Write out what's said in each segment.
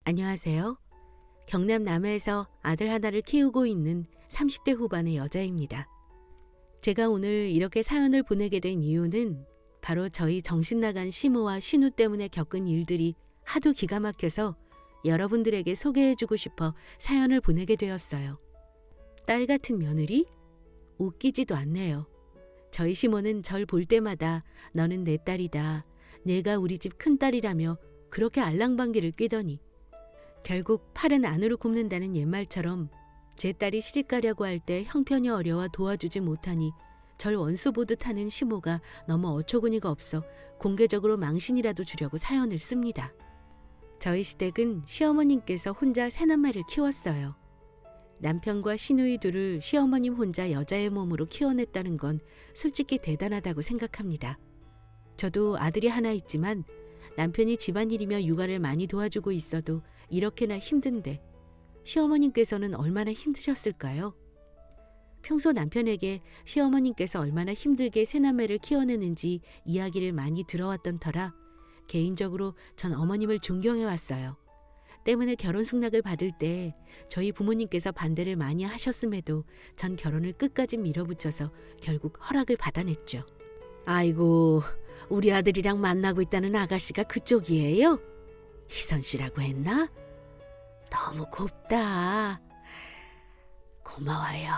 안녕하세요. 경남 남해에서 아들 하나를 키우고 있는 30대 후반의 여자입니다. 제가 오늘 이렇게 사연을 보내게 된 이유는 바로 저희 정신 나간 시모와 신우 때문에 겪은 일들이 하도 기가 막혀서 여러분들에게 소개해주고 싶어 사연을 보내게 되었어요. 딸 같은 며느리? 웃기지도 않네요. 저희 시모는 절 볼 때마다 너는 내 딸이다. 내가 우리 집 큰딸이라며 그렇게 알랑방귀를 뀌더니 결국 팔은 안으로 굽는다는 옛말처럼 제 딸이 시집가려고 할 때 형편이 어려워 도와주지 못하니 절 원수 보듯 하는 시모가 너무 어처구니가 없어 공개적으로 망신이라도 주려고 사연을 씁니다. 저희 시댁은 시어머님께서 혼자 새남매를 키웠어요. 남편과 시누이 둘을 시어머님 혼자 여자의 몸으로 키워냈다는 건 솔직히 대단하다고 생각합니다. 저도 아들이 하나 있지만 남편이 집안일이며 육아를 많이 도와주고 있어도 이렇게나 힘든데 시어머님께서는 얼마나 힘드셨을까요? 평소 남편에게 시어머님께서 얼마나 힘들게 새남매를 키워내는지 이야기를 많이 들어왔던 터라 개인적으로 전 어머님을 존경해왔어요. 때문에 결혼 승낙을 받을 때 저희 부모님께서 반대를 많이 하셨음에도 전 결혼을 끝까지 밀어붙여서 결국 허락을 받아냈죠. 아이고, 우리 아들이랑 만나고 있다는 아가씨가 그쪽이에요? 희선 씨라고 했나? 너무 곱다. 고마워요.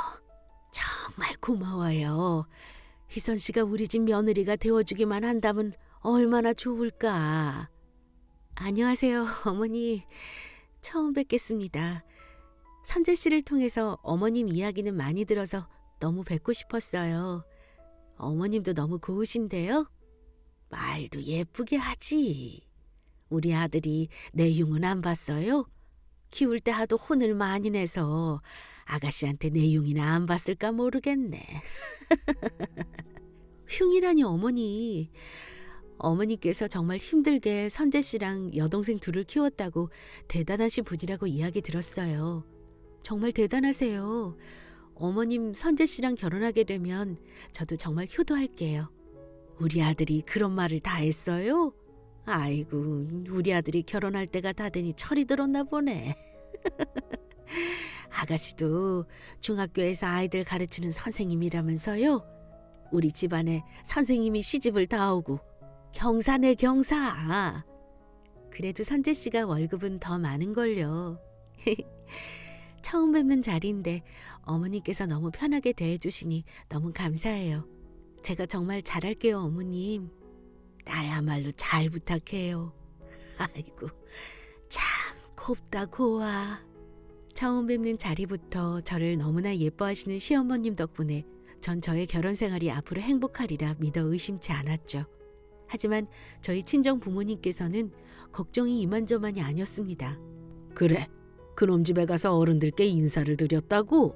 정말 고마워요. 희선 씨가 우리 집 며느리가 되어주기만 한다면 얼마나 좋을까. 안녕하세요, 어머니. 처음 뵙겠습니다. 선재 씨를 통해서 어머님 이야기는 많이 들어서 너무 뵙고 싶었어요. 어머님도 너무 고우신데요? 말도 예쁘게 하지. 우리 아들이 내 흉은 안 봤어요? 키울 때 하도 혼을 많이 내서 아가씨한테 내 흉이나 안 봤을까 모르겠네. 흉이라니 어머니. 어머니께서 정말 힘들게 선재 씨랑 여동생 둘을 키웠다고 대단하신 분이라고 이야기 들었어요. 정말 대단하세요. 어머님 선재 씨랑 결혼하게 되면 저도 정말 효도할게요. 우리 아들이 그런 말을 다 했어요? 아이고, 우리 아들이 결혼할 때가 다 되니 철이 들었나 보네. 아가씨도 중학교에서 아이들 가르치는 선생님이라면서요? 우리 집안에 선생님이 시집을 다 오고 경사네 경사. 그래도 선재 씨가 월급은 더 많은걸요. 처음 뵙는 자리인데 어머니께서 너무 편하게 대해주시니 너무 감사해요. 제가 정말 잘할게요, 어머님. 나야말로 잘 부탁해요. 아이고, 참 곱다 고와. 처음 뵙는 자리부터 저를 너무나 예뻐하시는 시어머님 덕분에 전 저의 결혼 생활이 앞으로 행복하리라 믿어 의심치 않았죠. 하지만 저희 친정 부모님께서는 걱정이 이만저만이 아니었습니다. 그래, 그놈 집에 가서 어른들께 인사를 드렸다고?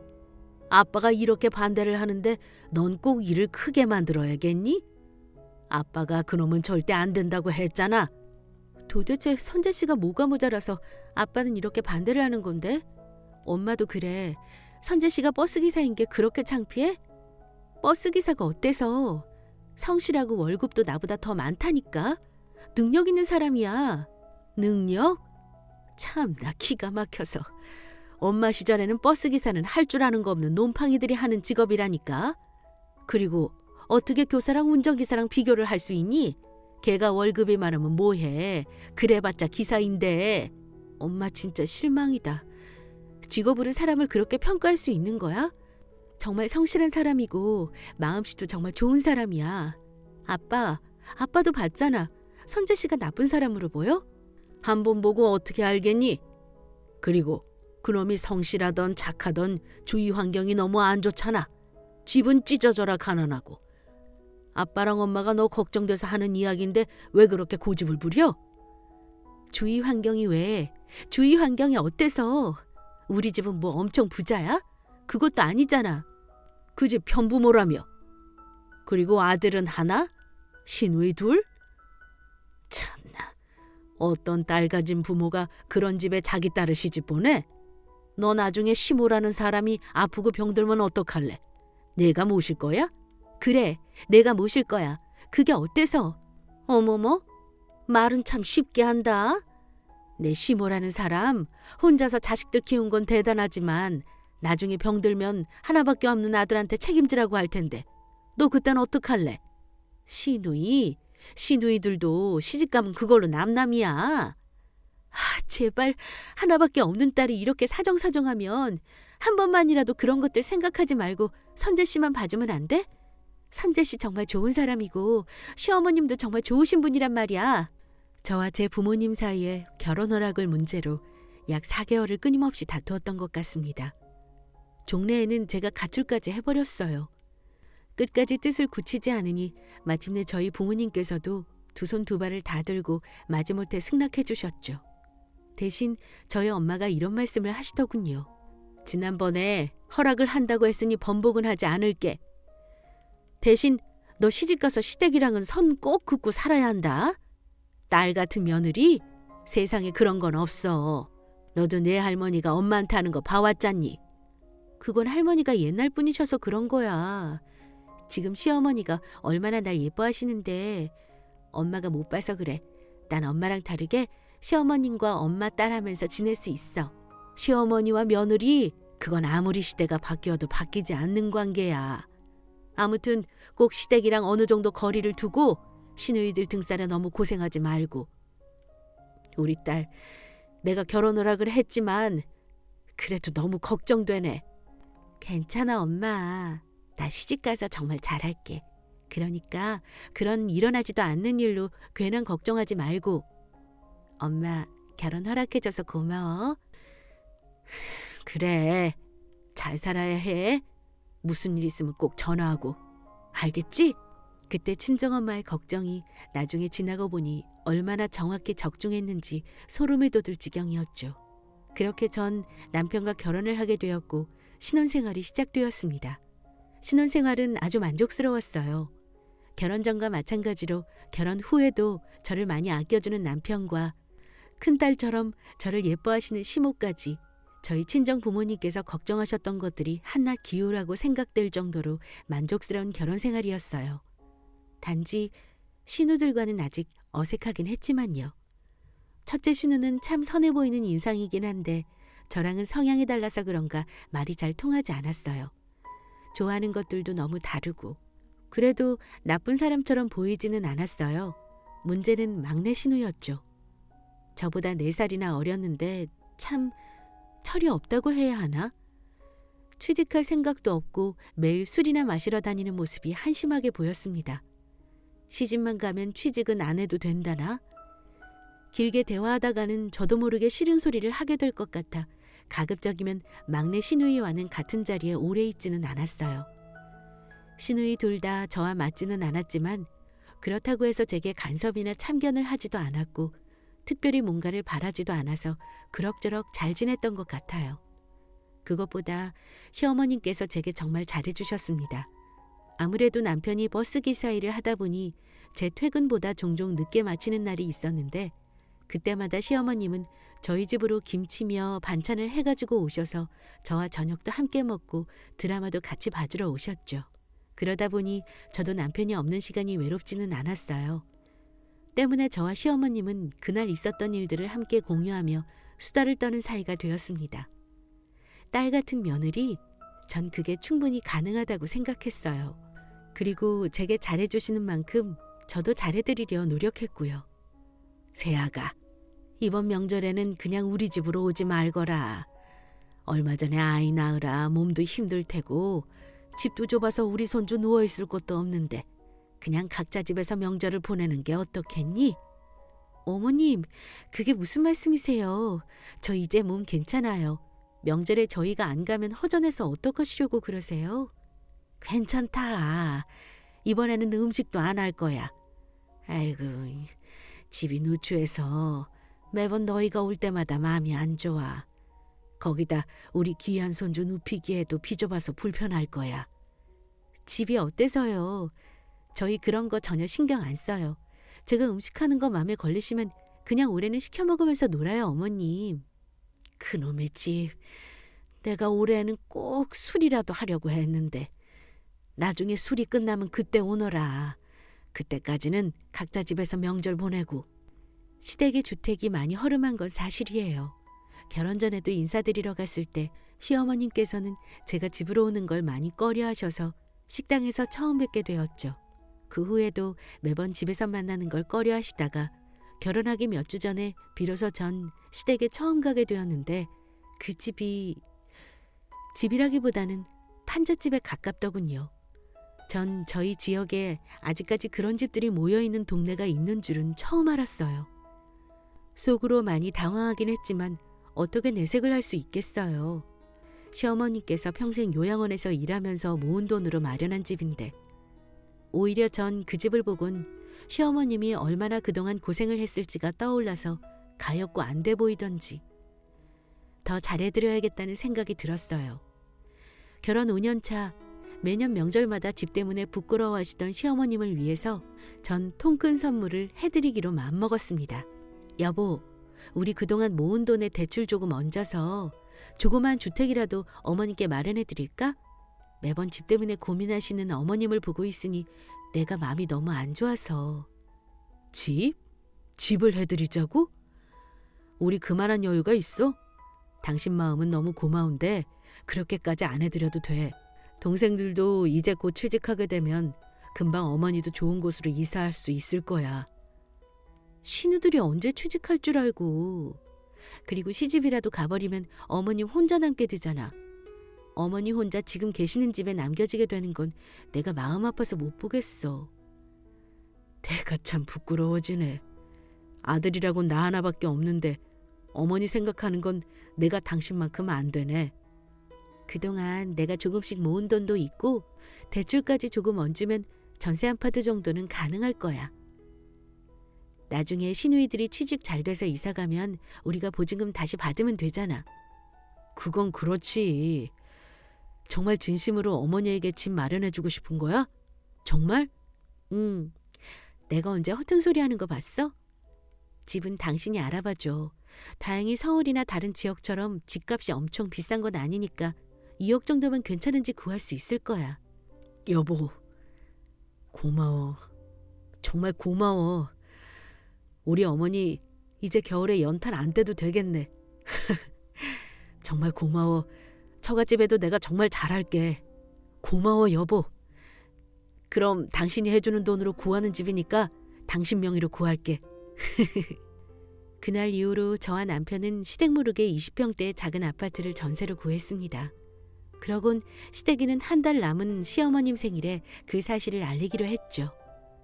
아빠가 이렇게 반대를 하는데 넌 꼭 일을 크게 만들어야겠니? 아빠가 그놈은 절대 안 된다고 했잖아. 도대체 선재 씨가 뭐가 모자라서 아빠는 이렇게 반대를 하는 건데? 엄마도 그래. 선재 씨가 버스기사인 게 그렇게 창피해? 버스기사가 어때서? 성실하고 월급도 나보다 더 많다니까. 능력 있는 사람이야. 능력? 참나 기가 막혀서. 엄마 시절에는 버스기사는 할 줄 아는 거 없는 놈팡이들이 하는 직업이라니까. 그리고 어떻게 교사랑 운전기사랑 비교를 할 수 있니? 걔가 월급이 많으면 뭐해. 그래봤자 기사인데. 엄마 진짜 실망이다. 직업으로 사람을 그렇게 평가할 수 있는 거야? 정말 성실한 사람이고 마음씨도 정말 좋은 사람이야. 아빠도 봤잖아. 선재 씨가 나쁜 사람으로 보여? 한 번 보고 어떻게 알겠니? 그리고 그놈이 성실하던 착하던 주위 환경이 너무 안 좋잖아. 집은 찢어져라 가난하고. 아빠랑 엄마가 너 걱정돼서 하는 이야기인데 왜 그렇게 고집을 부려? 주위 환경이 왜? 주위 환경이 어때서? 우리 집은 뭐 엄청 부자야? 그것도 아니잖아. 그 집 편부모라며. 그리고 아들은 하나? 시누이 둘? 참나, 어떤 딸 가진 부모가 그런 집에 자기 딸을 시집 보내? 너 나중에 시모라는 사람이 아프고 병들면 어떡할래? 내가 모실 거야? 그래, 내가 모실 거야. 그게 어때서? 어머머, 말은 참 쉽게 한다. 내 시모라는 사람 혼자서 자식들 키운 건 대단하지만 나중에 병들면 하나밖에 없는 아들한테 책임지라고 할 텐데 너 그땐 어떡할래? 시누이들도 시집가면 그걸로 남남이야. 제발 하나밖에 없는 딸이 이렇게 사정사정하면 한 번만이라도 그런 것들 생각하지 말고 선재 씨만 봐주면 안 돼? 선재 씨 정말 좋은 사람이고 시어머님도 정말 좋으신 분이란 말이야. 저와 제 부모님 사이에 결혼 허락을 문제로 약 4개월을 끊임없이 다투었던 것 같습니다. 종례에는 제가 가출까지 해버렸어요. 끝까지 뜻을 굳히지 않으니 마침내 저희 부모님께서도 두 손 두 발을 다 들고 마지못해 승낙해 주셨죠. 대신 저희 엄마가 이런 말씀을 하시더군요. 지난번에 허락을 한다고 했으니 번복은 하지 않을게. 대신 너 시집가서 시댁이랑은 선 꼭 긋고 살아야 한다. 딸 같은 며느리? 세상에 그런 건 없어. 너도 내 할머니가 엄마한테 하는 거 봐왔잖니. 그건 할머니가 옛날 분이셔서 그런 거야. 지금 시어머니가 얼마나 날 예뻐하시는데 엄마가 못 봐서 그래. 난 엄마랑 다르게 시어머님과 엄마 딸 하면서 지낼 수 있어. 시어머니와 며느리 그건 아무리 시대가 바뀌어도 바뀌지 않는 관계야. 아무튼 꼭 시댁이랑 어느 정도 거리를 두고 시누이들 등살에 너무 고생하지 말고. 우리 딸 내가 결혼 허락을 했지만 그래도 너무 걱정되네. 괜찮아 엄마. 나 시집가서 정말 잘할게. 그러니까 그런 일어나지도 않는 일로 괜한 걱정하지 말고. 엄마 결혼 허락해줘서 고마워. 그래 잘 살아야 해. 무슨 일 있으면 꼭 전화하고. 알겠지? 그때 친정엄마의 걱정이 나중에 지나고 보니 얼마나 정확히 적중했는지 소름이 돋을 지경이었죠. 그렇게 전 남편과 결혼을 하게 되었고 신혼생활이 시작되었습니다. 신혼생활은 아주 만족스러웠어요. 결혼 전과 마찬가지로 결혼 후에도 저를 많이 아껴주는 남편과 큰딸처럼 저를 예뻐하시는 시모까지 저희 친정 부모님께서 걱정하셨던 것들이 한낱 기우라고 생각될 정도로 만족스러운 결혼 생활이었어요. 단지 신우들과는 아직 어색하긴 했지만요. 첫째 신우는 참 선해 보이는 인상이긴 한데 저랑은 성향이 달라서 그런가 말이 잘 통하지 않았어요. 좋아하는 것들도 너무 다르고 그래도 나쁜 사람처럼 보이지는 않았어요. 문제는 막내 신우였죠. 저보다 4살이나 어렸는데 참 철이 없다고 해야 하나? 취직할 생각도 없고 매일 술이나 마시러 다니는 모습이 한심하게 보였습니다. 시집만 가면 취직은 안 해도 된다나? 길게 대화하다가는 저도 모르게 싫은 소리를 하게 될 것 같아 가급적이면 막내 시누이와는 같은 자리에 오래 있지는 않았어요. 시누이 둘 다 저와 맞지는 않았지만 그렇다고 해서 제게 간섭이나 참견을 하지도 않았고 특별히 뭔가를 바라지도 않아서 그럭저럭 잘 지냈던 것 같아요. 그것보다 시어머님께서 제게 정말 잘해주셨습니다. 아무래도 남편이 버스기사 일을 하다 보니 제 퇴근보다 종종 늦게 마치는 날이 있었는데 그때마다 시어머님은 저희 집으로 김치며 반찬을 해가지고 오셔서 저와 저녁도 함께 먹고 드라마도 같이 봐주러 오셨죠. 그러다 보니 저도 남편이 없는 시간이 외롭지는 않았어요. 때문에 저와 시어머님은 그날 있었던 일들을 함께 공유하며 수다를 떠는 사이가 되었습니다. 딸 같은 며느리, 전 그게 충분히 가능하다고 생각했어요. 그리고 제게 잘해주시는 만큼 저도 잘해드리려 노력했고요. 세아가, 이번 명절에는 그냥 우리 집으로 오지 말거라. 얼마 전에 아이 낳으라 몸도 힘들 테고 집도 좁아서 우리 손주 누워있을 곳도 없는데 그냥 각자 집에서 명절을 보내는 게 어떻겠니? 어머님, 그게 무슨 말씀이세요? 저 이제 몸 괜찮아요. 명절에 저희가 안 가면 허전해서 어떡하시려고 그러세요? 괜찮다. 이번에는 음식도 안 할 거야. 아이고, 집이 누추해서 매번 너희가 올 때마다 마음이 안 좋아. 거기다 우리 귀한 손주 눕히기에도 비좁아서 불편할 거야. 집이 어때서요? 저희 그런 거 전혀 신경 안 써요. 제가 음식하는 거 마음에 걸리시면 그냥 올해는 시켜 먹으면서 놀아요, 어머님. 그놈의 집. 내가 올해는 꼭 술이라도 하려고 했는데 나중에 술이 끝나면 그때 오너라. 그때까지는 각자 집에서 명절 보내고. 시댁의 주택이 많이 허름한 건 사실이에요. 결혼 전에도 인사드리러 갔을 때 시어머님께서는 제가 집으로 오는 걸 많이 꺼려하셔서 식당에서 처음 뵙게 되었죠. 그 후에도 매번 집에서 만나는 걸 꺼려하시다가 결혼하기 몇 주 전에 비로소 전 시댁에 처음 가게 되었는데 그 집이라기보다는 판잣집에 가깝더군요. 전 저희 지역에 아직까지 그런 집들이 모여있는 동네가 있는 줄은 처음 알았어요. 속으로 많이 당황하긴 했지만 어떻게 내색을 할 수 있겠어요. 시어머니께서 평생 요양원에서 일하면서 모은 돈으로 마련한 집인데 오히려 전 그 집을 보곤 시어머님이 얼마나 그동안 고생을 했을지가 떠올라서 가엾고 안 돼 보이던지 더 잘해드려야겠다는 생각이 들었어요. 결혼 5년 차 매년 명절마다 집 때문에 부끄러워하시던 시어머님을 위해서 전 통큰 선물을 해드리기로 마음먹었습니다. 여보, 우리 그동안 모은 돈에 대출 조금 얹어서 조그만 주택이라도 어머니께 마련해 드릴까? 매번 집 때문에 고민하시는 어머님을 보고 있으니 내가 마음이 너무 안 좋아서. 집? 집을 해드리자고? 우리 그만한 여유가 있어? 당신 마음은 너무 고마운데 그렇게까지 안 해드려도 돼. 동생들도 이제 곧 취직하게 되면 금방 어머니도 좋은 곳으로 이사할 수 있을 거야. 신우들이 언제 취직할 줄 알고. 그리고 시집이라도 가버리면 어머님 혼자 남게 되잖아. 어머니 혼자 지금 계시는 집에 남겨지게 되는 건 내가 마음 아파서 못 보겠어. 내가 참 부끄러워지네. 아들이라곤 나 하나밖에 없는데 어머니 생각하는 건 내가 당신만큼 안 되네. 그동안 내가 조금씩 모은 돈도 있고 대출까지 조금 얹으면 전세 한 파트 정도는 가능할 거야. 나중에 시누이들이 취직 잘 돼서 이사 가면 우리가 보증금 다시 받으면 되잖아. 그건 그렇지. 정말 진심으로 어머니에게 집 마련해주고 싶은 거야? 정말? 응. 내가 언제 허튼 소리 하는 거 봤어? 집은 당신이 알아봐줘. 다행히 서울이나 다른 지역처럼 집값이 엄청 비싼 건 아니니까 2억 정도면 괜찮은 집 구할 수 있을 거야. 여보, 고마워. 정말 고마워. 우리 어머니 이제 겨울에 연탄 안 떼도 되겠네. 정말 고마워. 처갓집에도 내가 정말 잘할게. 고마워 여보. 그럼 당신이 해주는 돈으로 구하는 집이니까 당신 명의로 구할게. 그날 이후로 저와 남편은 시댁 모르게 20평대의 작은 아파트를 전세로 구했습니다. 그러곤 시댁이는 한 달 남은 시어머님 생일에 그 사실을 알리기로 했죠.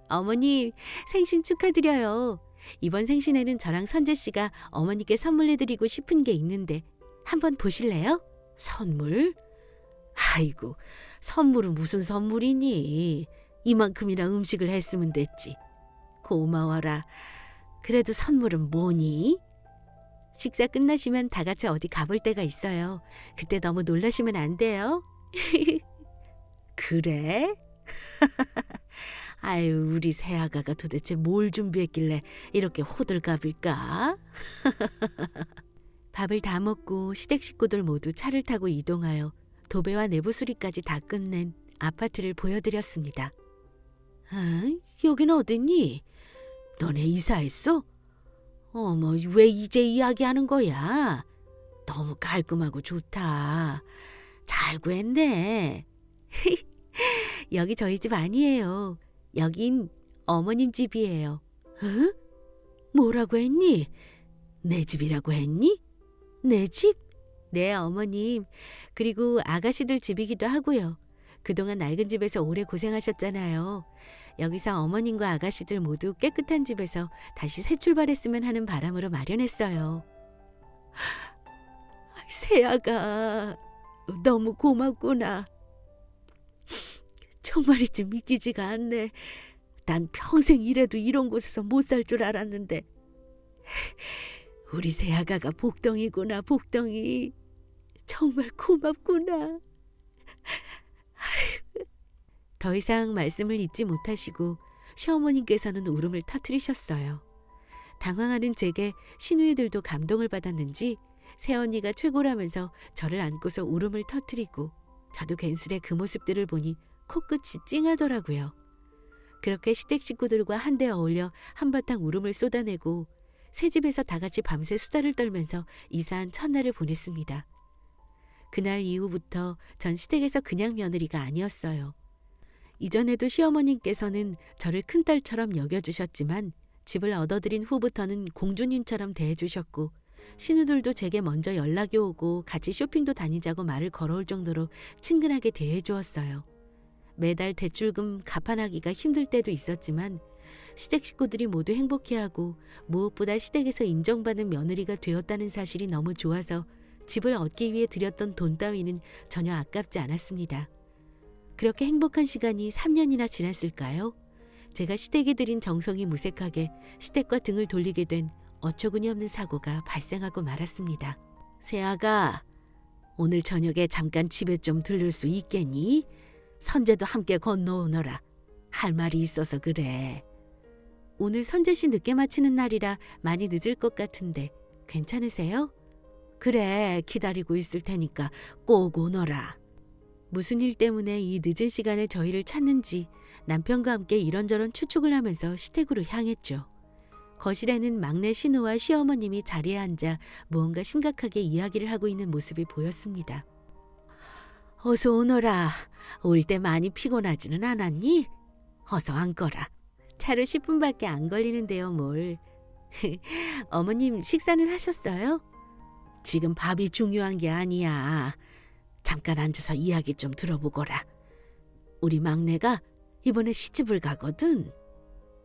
어머님, 생신 축하드려요. 이번 생신에는 저랑 선재 씨가 어머니께 선물해드리고 싶은 게 있는데 한번 보실래요? 선물? 아이고, 선물은 무슨 선물이니? 이만큼이나 음식을 했으면 됐지. 고마워라. 그래도 선물은 뭐니? 식사 끝나시면 다 같이 어디 가볼 데가 있어요. 그때 너무 놀라시면 안 돼요. 그래? 아유, 우리 새아가가 도대체 뭘 준비했길래 이렇게 호들갑일까? 밥을 다 먹고 시댁 식구들 모두 차를 타고 이동하여 도배와 내부 수리까지 다 끝낸 아파트를 보여드렸습니다. 여긴 어디니? 너네 이사했어? 어머, 왜 이제 이야기하는 거야? 너무 깔끔하고 좋다. 잘 구했네. 여기 저희 집 아니에요. 여긴 어머님 집이에요. 응? 뭐라고 했니? 내 집이라고 했니? 내 집? 네, 어머님. 그리고 아가씨들 집이기도 하고요. 그동안 낡은 집에서 오래 고생하셨잖아요. 여기서 어머님과 아가씨들 모두 깨끗한 집에서 다시 새 출발했으면 하는 바람으로 마련했어요. 새아가 너무 고맙구나. 정말이지 믿기지가 않네. 난 평생 이래도 이런 곳에서 못 살 줄 알았는데. 우리 새아가가 복덩이구나, 복덩이. 정말 고맙구나. 더 이상 말씀을 잇지 못하시고 시어머님께서는 울음을 터뜨리셨어요. 당황하는 제게 시누이들도 감동을 받았는지 새언니가 최고라면서 저를 안고서 울음을 터뜨리고 저도 괜스레 그 모습들을 보니 코끝이 찡하더라고요. 그렇게 시댁 식구들과 한데 어울려 한바탕 울음을 쏟아내고 새 집에서 다 같이 밤새 수다를 떨면서 이사한 첫날을 보냈습니다. 그날 이후부터 전 시댁에서 그냥 며느리가 아니었어요. 이전에도 시어머님께서는 저를 큰딸처럼 여겨주셨지만 집을 얻어들인 후부터는 공주님처럼 대해주셨고 신우들도 제게 먼저 연락이 오고 같이 쇼핑도 다니자고 말을 걸어올 정도로 친근하게 대해주었어요. 매달 대출금 갚아나기가 힘들 때도 있었지만 시댁 식구들이 모두 행복해하고 무엇보다 시댁에서 인정받는 며느리가 되었다는 사실이 너무 좋아서 집을 얻기 위해 들였던 돈 따위는 전혀 아깝지 않았습니다. 그렇게 행복한 시간이 3년이나 지났을까요? 제가 시댁에 들인 정성이 무색하게 시댁과 등을 돌리게 된 어처구니 없는 사고가 발생하고 말았습니다. 새아가, 오늘 저녁에 잠깐 집에 좀 들를 수 있겠니? 선재도 함께 건너오너라. 할 말이 있어서 그래. 오늘 선재 씨 늦게 마치는 날이라 많이 늦을 것 같은데 괜찮으세요? 그래, 기다리고 있을 테니까 꼭 오너라. 무슨 일 때문에 이 늦은 시간에 저희를 찾는지 남편과 함께 이런저런 추측을 하면서 시댁으로 향했죠. 거실에는 막내 신우와 시어머님이 자리에 앉아 무언가 심각하게 이야기를 하고 있는 모습이 보였습니다. 어서 오너라. 올 때 많이 피곤하지는 않았니? 어서 앉거라. 차로 10분밖에 안 걸리는데요, 뭘. 어머님 식사는 하셨어요? 지금 밥이 중요한 게 아니야. 잠깐 앉아서 이야기 좀 들어보거라. 우리 막내가 이번에 시집을 가거든.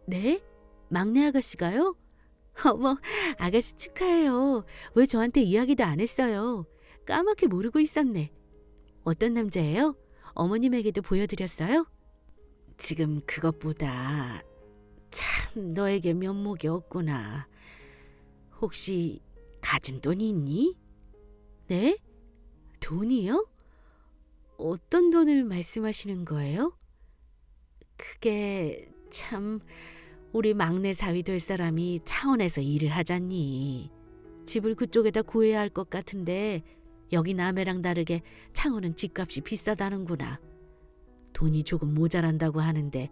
네? 막내 아가씨가요? 어머, 아가씨 축하해요. 왜 저한테 이야기도 안 했어요? 까맣게 모르고 있었네. 어떤 남자예요? 어머님에게도 보여드렸어요? 지금 그것보다 참 너에게 면목이 없구나. 혹시 가진 돈이 있니? 네? 돈이요? 어떤 돈을 말씀하시는 거예요? 그게 참 우리 막내 사위 될 사람이 창원에서 일을 하잖니. 집을 그쪽에다 구해야 할 것 같은데 여기 남해랑 다르게 창원은 집값이 비싸다는구나. 돈이 조금 모자란다고 하는데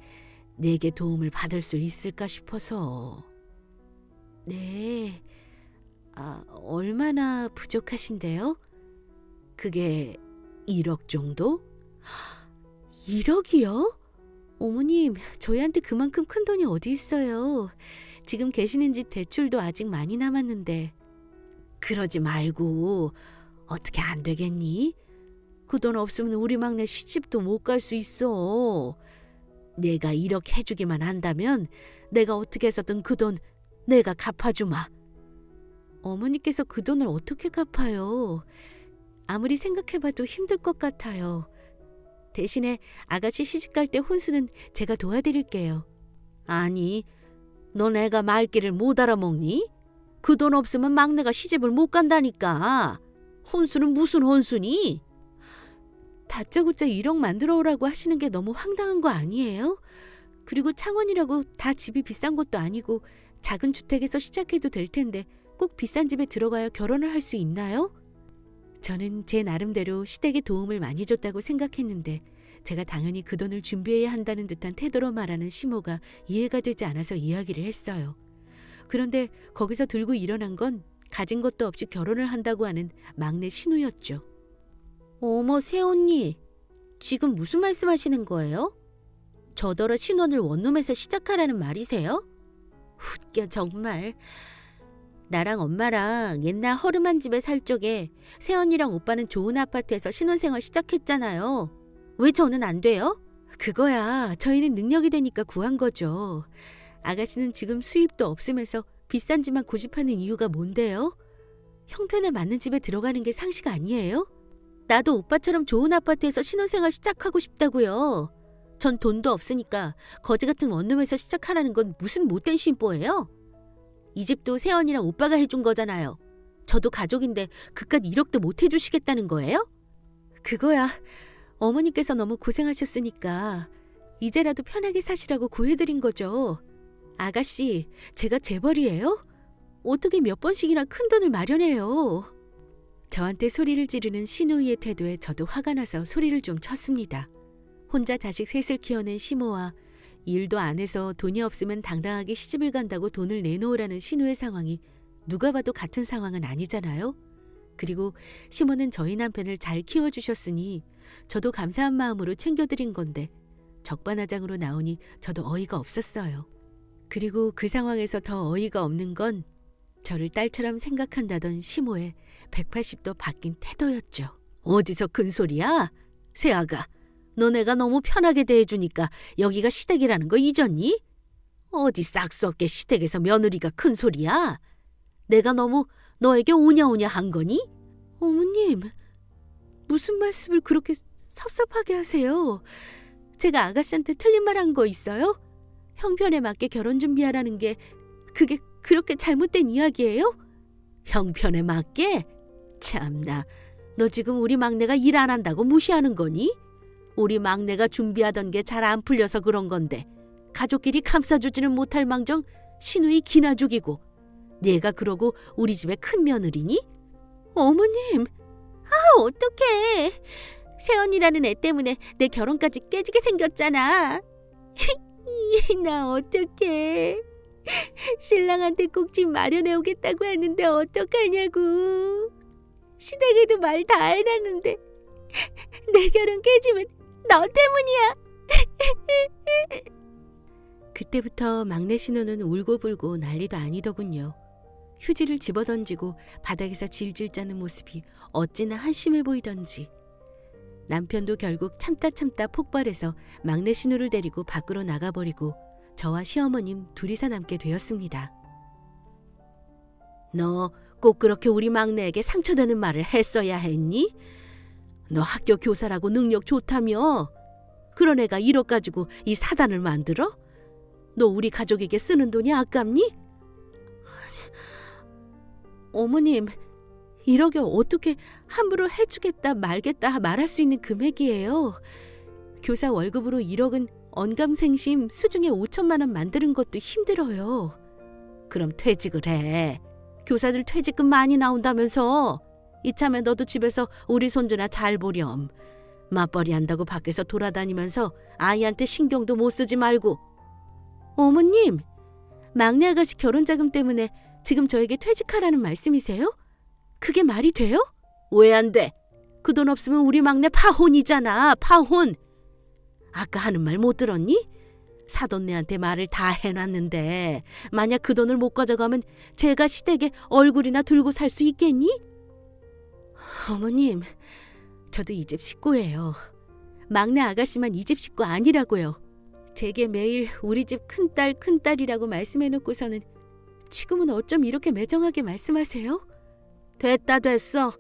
내게 도움을 받을 수 있을까 싶어서. 네, 얼마나 부족하신데요? 그게 1억 정도? 1억이요? 어머님, 저희한테 그만큼 큰 돈이 어디 있어요. 지금 계시는 집 대출도 아직 많이 남았는데. 그러지 말고 어떻게 안 되겠니? 그 돈 없으면 우리 막내 시집도 못 갈 수 있어. 내가 1억 해주기만 한다면 내가 어떻게 해서든 그 돈 내가 갚아주마. 어머니께서 그 돈을 어떻게 갚아요? 아무리 생각해봐도 힘들 것 같아요. 대신에 아가씨 시집갈 때 혼수는 제가 도와드릴게요. 아니, 넌 애가 말귀를 못 알아먹니? 그 돈 없으면 막내가 시집을 못 간다니까. 혼수는 무슨 혼수니? 다짜고짜 1억 만들어 오라고 하시는 게 너무 황당한 거 아니에요? 그리고 창원이라고 다 집이 비싼 것도 아니고 작은 주택에서 시작해도 될 텐데 꼭 비싼 집에 들어가야 결혼을 할 수 있나요? 저는 제 나름대로 시댁에 도움을 많이 줬다고 생각했는데 제가 당연히 그 돈을 준비해야 한다는 듯한 태도로 말하는 시모가 이해가 되지 않아서 이야기를 했어요. 그런데 거기서 들고 일어난 건 가진 것도 없이 결혼을 한다고 하는 막내 신우였죠. 어머, 새언니, 지금 무슨 말씀하시는 거예요? 저더러 신혼을 원룸에서 시작하라는 말이세요? 웃겨 정말. 나랑 엄마랑 옛날 허름한 집에 살 적에 새언니랑 오빠는 좋은 아파트에서 신혼생활 시작했잖아요. 왜 저는 안 돼요? 그거야, 저희는 능력이 되니까 구한 거죠. 아가씨는 지금 수입도 없으면서 비싼 집만 고집하는 이유가 뭔데요? 형편에 맞는 집에 들어가는 게 상식 아니에요? 나도 오빠처럼 좋은 아파트에서 신혼생활 시작하고 싶다고요. 전 돈도 없으니까 거지 같은 원룸에서 시작하라는 건 무슨 못된 심보예요? 이 집도 새언니랑 오빠가 해준 거잖아요. 저도 가족인데 그깟 1억도 못 해주시겠다는 거예요? 그거야, 어머니께서 너무 고생하셨으니까 이제라도 편하게 사시라고 구해드린 거죠. 아가씨, 제가 재벌이에요? 어떻게 몇 번씩이나 큰 돈을 마련해요? 저한테 소리를 지르는 신우이의 태도에 저도 화가 나서 소리를 좀 쳤습니다. 혼자 자식 셋을 키워낸 시모와 일도 안 해서 돈이 없으면 당당하게 시집을 간다고 돈을 내놓으라는 신우의 상황이 누가 봐도 같은 상황은 아니잖아요. 그리고 시모는 저희 남편을 잘 키워주셨으니 저도 감사한 마음으로 챙겨드린 건데 적반하장으로 나오니 저도 어이가 없었어요. 그리고 그 상황에서 더 어이가 없는 건 저를 딸처럼 생각한다던 시모의 180도 바뀐 태도였죠. 어디서 큰 소리야? 새아가, 너네가 너무 편하게 대해주니까 여기가 시댁이라는 거 잊었니? 어디 싹수 없게 시댁에서 며느리가 큰 소리야? 내가 너무 너에게 오냐오냐 한 거니? 어머님, 무슨 말씀을 그렇게 섭섭하게 하세요? 제가 아가씨한테 틀린 말 한 거 있어요? 형편에 맞게 결혼 준비하라는 게 그게 그렇게 잘못된 이야기예요? 형편에 맞게? 참나, 너 지금 우리 막내가 일 안 한다고 무시하는 거니? 우리 막내가 준비하던 게 잘 안 풀려서 그런 건데 가족끼리 감싸주지는 못할 망정 시누이 기나 죽이고 네가 그러고 우리 집의 큰 며느리니? 어머님, 어떡해. 세연이라는 애 때문에 내 결혼까지 깨지게 생겼잖아. 나 어떡해. 신랑한테 꼭 집 마련해 오겠다고 하는데 어떡하냐고. 시댁에도 말 다 해놨는데 내 결혼 깨지면 너 때문이야. 그때부터 막내 신우는 울고불고 난리도 아니더군요. 휴지를 집어던지고 바닥에서 질질 짜는 모습이 어찌나 한심해 보이던지. 남편도 결국 참다 폭발해서 막내 신우를 데리고 밖으로 나가버리고 저와 시어머님 둘이서 남게 되었습니다. 너 꼭 그렇게 우리 막내에게 상처되는 말을 했어야 했니? 너 학교 교사라고 능력 좋다며? 그런 애가 1억 가지고 이 사단을 만들어? 너 우리 가족에게 쓰는 돈이 아깝니? 어머님, 1억이 어떻게 함부로 해주겠다 말겠다 말할 수 있는 금액이에요. 교사 월급으로 1억은 언감생심 수중에 5천만 원 만드는 것도 힘들어요. 그럼 퇴직을 해. 교사들 퇴직금 많이 나온다면서. 이참에 너도 집에서 우리 손주나 잘 보렴. 맞벌이 한다고 밖에서 돌아다니면서 아이한테 신경도 못 쓰지 말고. 어머님, 막내 아가씨 결혼자금 때문에 지금 저에게 퇴직하라는 말씀이세요? 그게 말이 돼요? 왜 안 돼? 그 돈 없으면 우리 막내 파혼이잖아, 파혼. 아까 하는 말 못 들었니? 사돈네한테 말을 다 해놨는데 만약 그 돈을 못 가져가면 제가 시댁에 얼굴이나 들고 살 수 있겠니? 어머님, 저도 이 집 식구예요. 막내 아가씨만 이 집 식구 아니라고요. 제게 매일 우리 집 큰딸이라고 말씀해놓고서는 지금은 어쩜 이렇게 매정하게 말씀하세요? 됐어.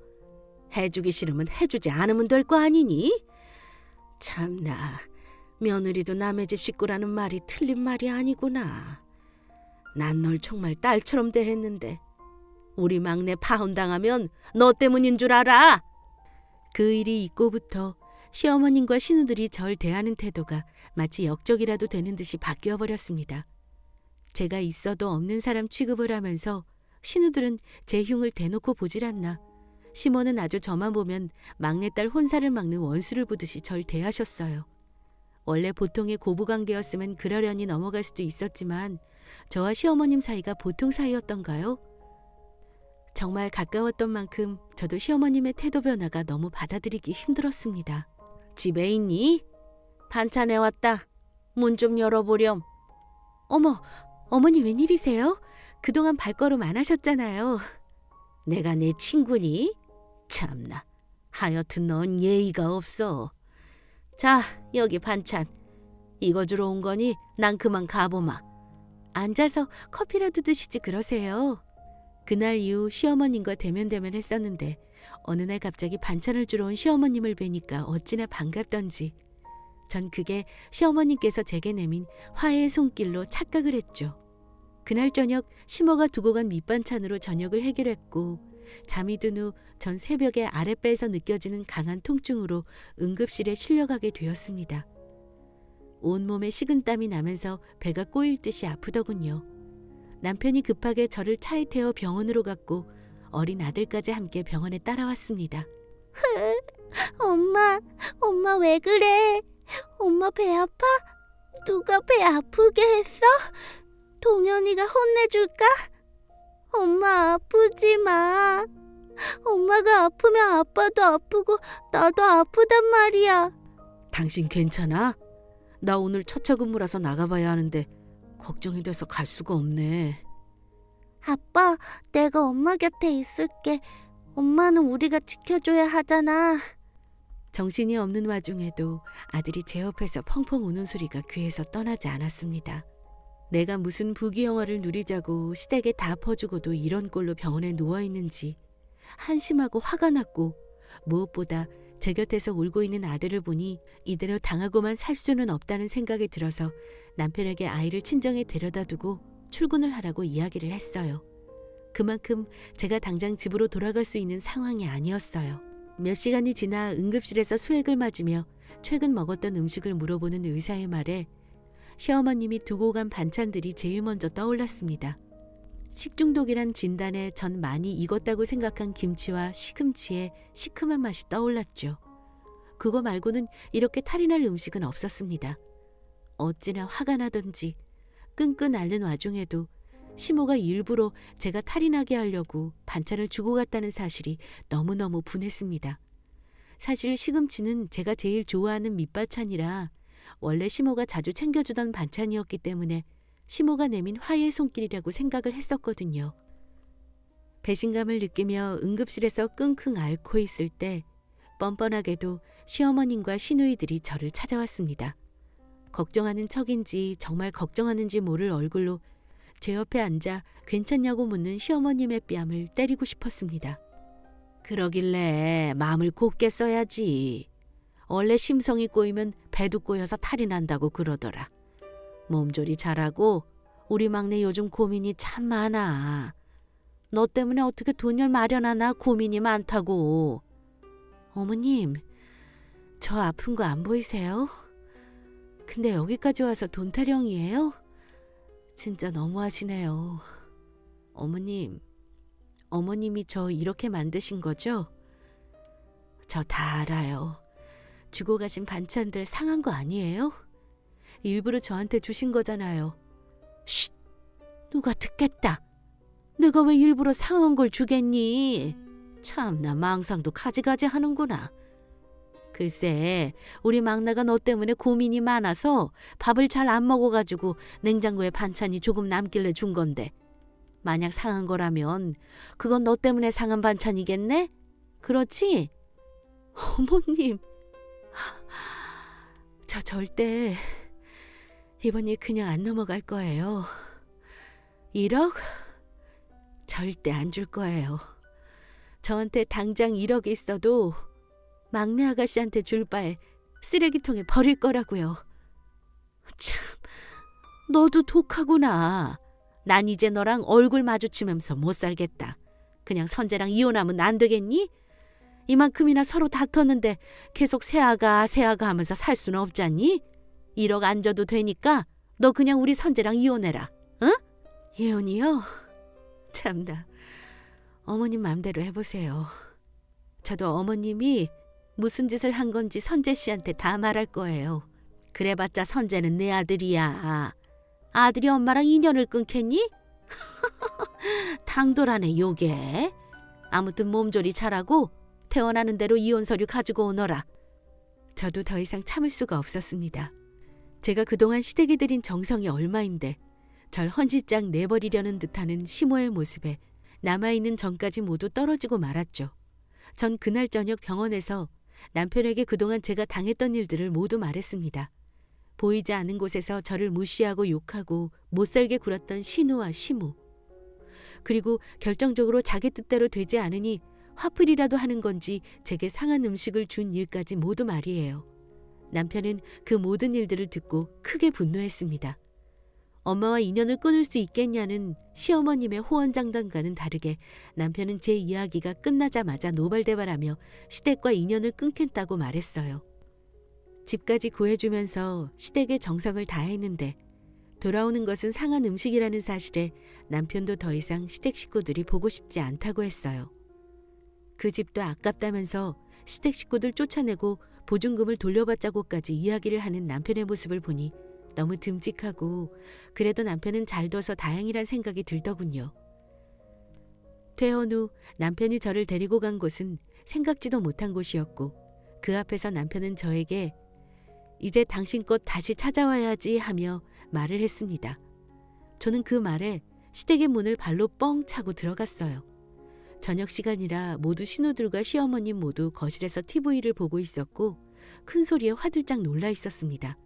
해주기 싫으면 해주지 않으면 될 거 아니니? 참나, 며느리도 남의 집 식구라는 말이 틀린 말이 아니구나. 난 널 정말 딸처럼 대했는데 우리 막내 파혼당하면 너 때문인 줄 알아? 그 일이 있고부터 시어머님과 신우들이 절 대하는 태도가 마치 역적이라도 되는 듯이 바뀌어버렸습니다. 제가 있어도 없는 사람 취급을 하면서 신우들은 제 흉을 대놓고 보질 않나 시모는 아주 저만 보면 막내딸 혼사를 막는 원수를 보듯이 절 대하셨어요. 원래 보통의 고부관계였으면 그러려니 넘어갈 수도 있었지만 저와 시어머님 사이가 보통 사이였던가요? 정말 가까웠던 만큼 저도 시어머님의 태도 변화가 너무 받아들이기 힘들었습니다. 집에 있니? 반찬 해왔다. 문 좀 열어보렴. 어머, 어머니 웬일이세요? 그동안 발걸음 안 하셨잖아요. 내가 내 친구니? 참나, 하여튼 넌 예의가 없어. 자, 여기 반찬. 이거 주러 온 거니 난 그만 가보마. 앉아서 커피라도 드시지 그러세요. 그날 이후 시어머님과 대면대면 했었는데 어느 날 갑자기 반찬을 주러 온 시어머님을 뵈니까 어찌나 반갑던지 전 그게 시어머님께서 제게 내민 화해의 손길로 착각을 했죠. 그날 저녁 시모가 두고 간 밑반찬으로 저녁을 해결했고 잠이 든 후 전 새벽에 아랫배에서 느껴지는 강한 통증으로 응급실에 실려가게 되었습니다. 온몸에 식은땀이 나면서 배가 꼬일 듯이 아프더군요. 남편이 급하게 저를 차에 태워 병원으로 갔고 어린 아들까지 함께 병원에 따라왔습니다. 엄마 왜 그래? 엄마 배 아파? 누가 배 아프게 했어? 동현이가 혼내줄까? 엄마 아프지 마. 엄마가 아프면 아빠도 아프고 나도 아프단 말이야. 당신 괜찮아? 나 오늘 첫차 근무라서 나가봐야 하는데 걱정이 돼서 갈 수가 없네. 아빠, 내가 엄마 곁에 있을게. 엄마는 우리가 지켜줘야 하잖아. 정신이 없는 와중에도 아들이 제 옆에서 펑펑 우는 소리가 귀에서 떠나지 않았습니다. 내가 무슨 부귀영화를 누리자고 시댁에 다 퍼주고도 이런 꼴로 병원에 누워있는지 한심하고 화가 났고, 무엇보다 제 곁에서 울고 있는 아들을 보니 이대로 당하고만 살 수는 없다는 생각이 들어서 남편에게 아이를 친정에 데려다두고 출근을 하라고 이야기를 했어요. 그만큼 제가 당장 집으로 돌아갈 수 있는 상황이 아니었어요. 몇 시간이 지나 응급실에서 수액을 맞으며 최근 먹었던 음식을 물어보는 의사의 말에 시어머님이 두고 간 반찬들이 제일 먼저 떠올랐습니다. 식중독이란 진단에 전 많이 익었다고 생각한 김치와 시금치의 시큼한 맛이 떠올랐죠. 그거 말고는 이렇게 탈이 날 음식은 없었습니다. 어찌나 화가 나던지 끈끈 앓는 와중에도 시모가 일부러 제가 탈이 나게 하려고 반찬을 주고 갔다는 사실이 너무너무 분했습니다. 사실 시금치는 제가 제일 좋아하는 밑반찬이라 원래 시모가 자주 챙겨주던 반찬이었기 때문에 시모가 내민 화해의 손길이라고 생각을 했었거든요. 배신감을 느끼며 응급실에서 끙끙 앓고 있을 때 뻔뻔하게도 시어머님과 시누이들이 저를 찾아왔습니다. 걱정하는 척인지 정말 걱정하는지 모를 얼굴로 제 옆에 앉아 괜찮냐고 묻는 시어머님의 뺨을 때리고 싶었습니다. 그러길래 마음을 곱게 써야지. 원래 심성이 꼬이면 배도 꼬여서 탈이 난다고 그러더라. 몸조리 잘하고 우리 막내 요즘 고민이 참 많아. 너 때문에 어떻게 돈을 마련하나 고민이 많다고. 어머님, 저 아픈 거 안 보이세요? 근데 여기까지 와서 돈 타령이에요? 진짜 너무하시네요. 어머님이 저 이렇게 만드신 거죠? 저 다 알아요. 주고 가신 반찬들 상한 거 아니에요? 일부러 저한테 주신 거잖아요. 쉿! 누가 듣겠다. 내가 왜 일부러 상한 걸 주겠니? 참나 망상도 가지가지 하는구나. 글쎄, 우리 막내가 너 때문에 고민이 많아서 밥을 잘 안 먹어가지고 냉장고에 반찬이 조금 남길래 준 건데, 만약 상한 거라면 그건 너 때문에 상한 반찬이겠네? 그렇지? 어머님, 저 절대 이번 일 그냥 안 넘어갈 거예요. 1억? 절대 안 줄 거예요. 저한테 당장 1억이 있어도 막내 아가씨한테 줄 바에 쓰레기통에 버릴 거라고요. 참, 너도 독하구나. 난 이제 너랑 얼굴 마주치면서 못 살겠다. 그냥 선재랑 이혼하면 안 되겠니? 이만큼이나 서로 다퉜는데 계속 새아가 하면서 살 수는 없잖니? 1억 안 줘도 되니까 너 그냥 우리 선재랑 이혼해라. 응? 이혼이요? 참다. 어머님 맘대로 해보세요. 저도 어머님이 무슨 짓을 한 건지 선재 씨한테 다 말할 거예요. 그래봤자 선재는 내 아들이야. 아들이 엄마랑 인연을 끊겠니? 당돌하네 요게. 아무튼 몸조리 잘하고 태어나는 대로 이혼 서류 가지고 오너라. 저도 더 이상 참을 수가 없었습니다. 제가 그동안 시댁에 들인 정성이 얼마인데 절 헌시짝 내버리려는 듯하는 시모의 모습에 남아있는 정까지 모두 떨어지고 말았죠. 전 그날 저녁 병원에서 남편에게 그동안 제가 당했던 일들을 모두 말했습니다. 보이지 않는 곳에서 저를 무시하고 욕하고 못살게 굴었던 신우와 시모. 그리고 결정적으로 자기 뜻대로 되지 않으니 화풀이라도 하는 건지 제게 상한 음식을 준 일까지 모두 말이에요. 남편은 그 모든 일들을 듣고 크게 분노했습니다. 엄마와 인연을 끊을 수 있겠냐는 시어머님의 호언장담과는 다르게 남편은 제 이야기가 끝나자마자 노발대발하며 시댁과 인연을 끊겠다고 말했어요. 집까지 구해주면서 시댁의 정성을 다했는데 돌아오는 것은 상한 음식이라는 사실에 남편도 더 이상 시댁 식구들이 보고 싶지 않다고 했어요. 그 집도 아깝다면서 시댁 식구들 쫓아내고 보증금을 돌려받자고까지 이야기를 하는 남편의 모습을 보니 너무 듬직하고 그래도 남편은 잘 둬서 다행이란 생각이 들더군요. 퇴원 후 남편이 저를 데리고 간 곳은 생각지도 못한 곳이었고 그 앞에서 남편은 저에게 이제 당신 것 다시 찾아와야지 하며 말을 했습니다. 저는 그 말에 시댁의 문을 발로 뻥 차고 들어갔어요. 저녁 시간이라 모두 신우들과 시어머님 모두 거실에서 TV를 보고 있었고 큰 소리에 화들짝 놀라 있었습니다.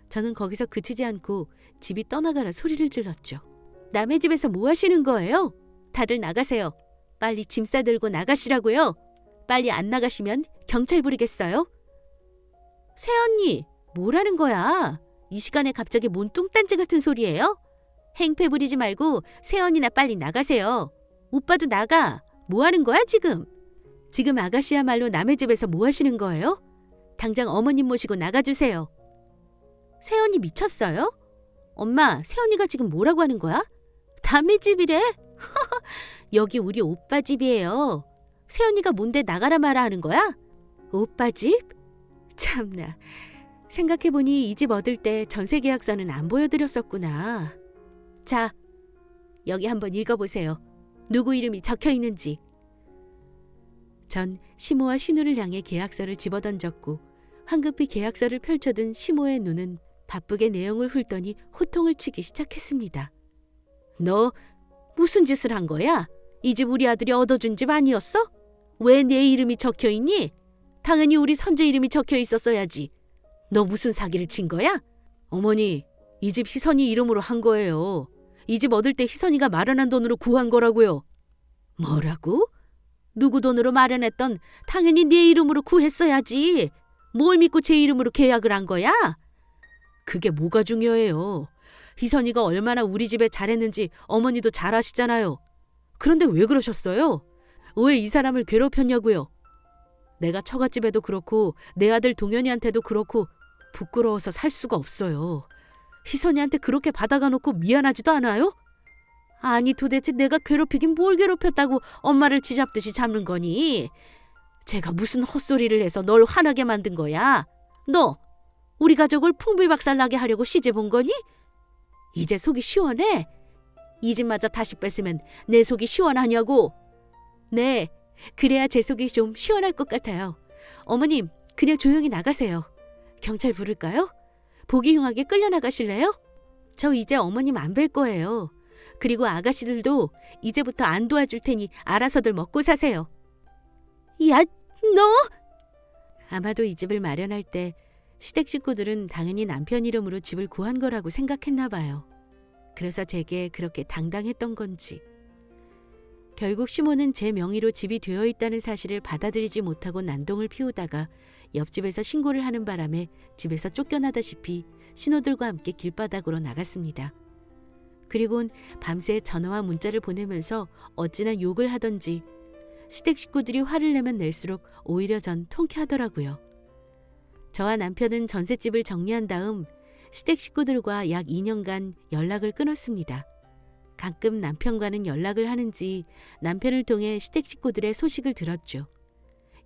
저는 거기서 그치지 않고 집이 떠나가라 소리를 질렀죠. 남의 집에서 뭐 하시는 거예요? 다들 나가세요. 빨리 짐 싸들고 나가시라고요. 빨리 안 나가시면 경찰 부르겠어요. 새언니, 뭐라는 거야? 이 시간에 갑자기 뭔 뚱딴지 같은 소리예요? 행패 부리지 말고 새언니나 빨리 나가세요. 오빠도 나가. 뭐 하는 거야 지금? 지금 아가씨야말로 남의 집에서 뭐 하시는 거예요? 당장 어머님 모시고 나가주세요. 새언니 미쳤어요? 엄마, 새언니가 지금 뭐라고 하는 거야? 남의 집이래? 여기 우리 오빠 집이에요. 새언니가 뭔데 나가라 마라 하는 거야? 오빠 집? 참나. 생각해보니 이 집 얻을 때 전세 계약서는 안 보여드렸었구나. 자, 여기 한번 읽어보세요. 누구 이름이 적혀 있는지. 전 시모와 신우를 향해 계약서를 집어던졌고 황급히 계약서를 펼쳐든 시모의 눈은 바쁘게 내용을 훑더니 호통을 치기 시작했습니다. 너 무슨 짓을 한 거야? 이 집 우리 아들이 얻어준 집 아니었어? 왜 내 이름이 적혀 있니? 당연히 우리 선재 이름이 적혀 있었어야지. 너 무슨 사기를 친 거야? 어머니, 이 집 희선이 이름으로 한 거예요. 이 집 얻을 때 희선이가 마련한 돈으로 구한 거라고요. 뭐라고? 누구 돈으로 마련했던 당연히 네 이름으로 구했어야지. 뭘 믿고 제 이름으로 계약을 한 거야? 그게 뭐가 중요해요. 희선이가 얼마나 우리 집에 잘했는지 어머니도 잘 아시잖아요. 그런데 왜 그러셨어요? 왜 이 사람을 괴롭혔냐고요? 내가 처갓집에도 그렇고 내 아들 동현이한테도 그렇고 부끄러워서 살 수가 없어요. 희선이한테 그렇게 받아가 놓고 미안하지도 않아요? 아니 도대체 내가 괴롭히긴 뭘 괴롭혔다고 엄마를 쥐잡듯이 잡는 거니? 제가 무슨 헛소리를 해서 널 화나게 만든 거야? 너 우리 가족을 풍비박살나게 하려고 시집 온 거니? 이제 속이 시원해? 이 집마저 다시 뺐으면 내 속이 시원하냐고? 네, 그래야 제 속이 좀 시원할 것 같아요. 어머님, 그냥 조용히 나가세요. 경찰 부를까요? 보기 흉하게 끌려나가실래요? 저 이제 어머님 안 뵐 거예요. 그리고 아가씨들도 이제부터 안 도와줄 테니 알아서들 먹고 사세요. 야, 너! 아마도 이 집을 마련할 때 시댁 식구들은 당연히 남편 이름으로 집을 구한 거라고 생각했나 봐요. 그래서 제게 그렇게 당당했던 건지. 결국 시모는 제 명의로 집이 되어 있다는 사실을 받아들이지 못하고 난동을 피우다가 옆집에서 신고를 하는 바람에 집에서 쫓겨나다시피 신호들과 함께 길바닥으로 나갔습니다. 그리곤 밤새 전화와 문자를 보내면서 어찌나 욕을 하던지 시댁 식구들이 화를 내면 낼수록 오히려 전 통쾌하더라고요. 저와 남편은 전셋집을 정리한 다음 시댁 식구들과 약 2년간 연락을 끊었습니다. 가끔 남편과는 연락을 하는지 남편을 통해 시댁 식구들의 소식을 들었죠.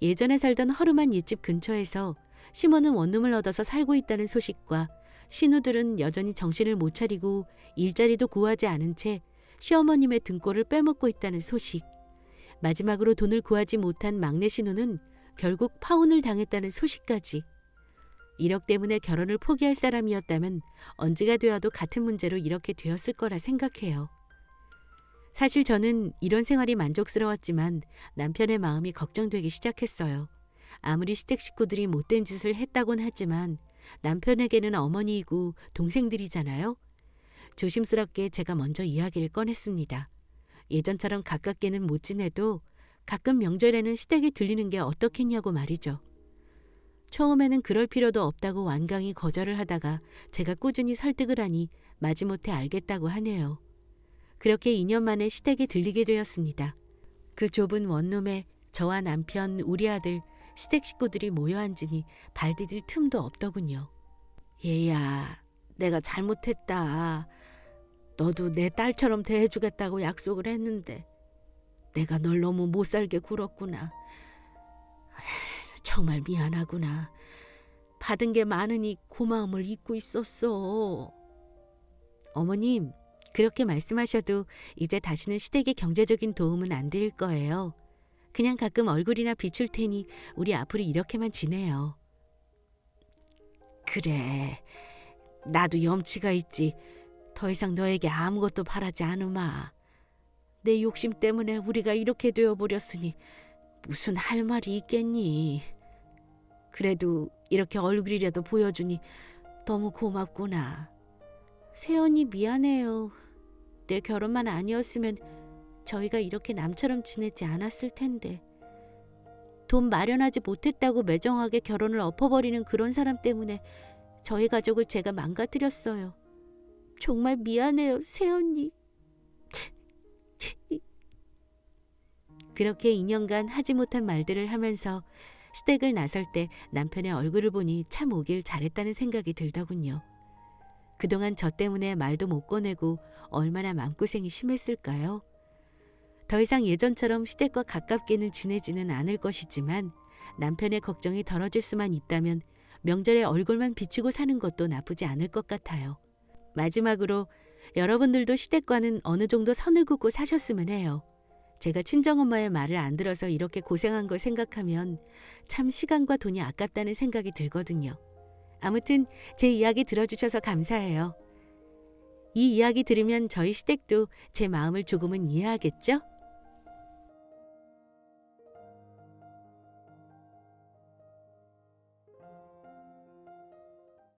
예전에 살던 허름한 옛집 근처에서 시모는 원룸을 얻어서 살고 있다는 소식과 신우들은 여전히 정신을 못 차리고 일자리도 구하지 않은 채 시어머님의 등골을 빼먹고 있다는 소식. 마지막으로 돈을 구하지 못한 막내 신우는 결국 파혼을 당했다는 소식까지. 1억 때문에 결혼을 포기할 사람이었다면 언제가 되어도 같은 문제로 이렇게 되었을 거라 생각해요. 사실 저는 이런 생활이 만족스러웠지만 남편의 마음이 걱정되기 시작했어요. 아무리 시댁 식구들이 못된 짓을 했다곤 하지만 남편에게는 어머니이고 동생들이잖아요. 조심스럽게 제가 먼저 이야기를 꺼냈습니다. 예전처럼 가깝게는 못 지내도 가끔 명절에는 시댁에 들리는 게 어떻겠냐고 말이죠. 처음에는 그럴 필요도 없다고 완강히 거절을 하다가 제가 꾸준히 설득을 하니 마지못해 알겠다고 하네요. 그렇게 2년 만에 시댁에 들리게 되었습니다. 그 좁은 원룸에 저와 남편, 우리 아들, 시댁 식구들이 모여 앉으니 발 디딜 틈도 없더군요. 얘야, 내가 잘못했다. 너도 내 딸처럼 대해주겠다고 약속을 했는데 내가 널 너무 못살게 굴었구나. 정말 미안하구나. 받은 게 많으니 고마움을 잊고 있었어. 어머님, 그렇게 말씀하셔도 이제 다시는 시댁에 경제적인 도움은 안 드릴 거예요. 그냥 가끔 얼굴이나 비출 테니 우리 앞으로 이렇게만 지내요. 그래, 나도 염치가 있지. 더 이상 너에게 아무것도 바라지 않으마. 내 욕심 때문에 우리가 이렇게 되어버렸으니 무슨 할 말이 있겠니. 그래도 이렇게 얼굴이라도 보여주니 너무 고맙구나. 세연이 미안해요. 내 결혼만 아니었으면 저희가 이렇게 남처럼 지내지 않았을 텐데. 돈 마련하지 못했다고 매정하게 결혼을 엎어버리는 그런 사람 때문에 저희 가족을 제가 망가뜨렸어요. 정말 미안해요, 세연이. 그렇게 2년간 하지 못한 말들을 하면서 시댁을 나설 때 남편의 얼굴을 보니 참 오길 잘했다는 생각이 들더군요. 그동안 저 때문에 말도 못 꺼내고 얼마나 마음고생이 심했을까요? 더 이상 예전처럼 시댁과 가깝게는 지내지는 않을 것이지만 남편의 걱정이 덜어질 수만 있다면 명절에 얼굴만 비추고 사는 것도 나쁘지 않을 것 같아요. 마지막으로 여러분들도 시댁과는 어느 정도 선을 긋고 사셨으면 해요. 제가 친정엄마의 말을 안 들어서 이렇게 고생한 걸 생각하면 참 시간과 돈이 아깝다는 생각이 들거든요. 아무튼 제 이야기 들어주셔서 감사해요. 이 이야기 들으면 저희 시댁도 제 마음을 조금은 이해하겠죠?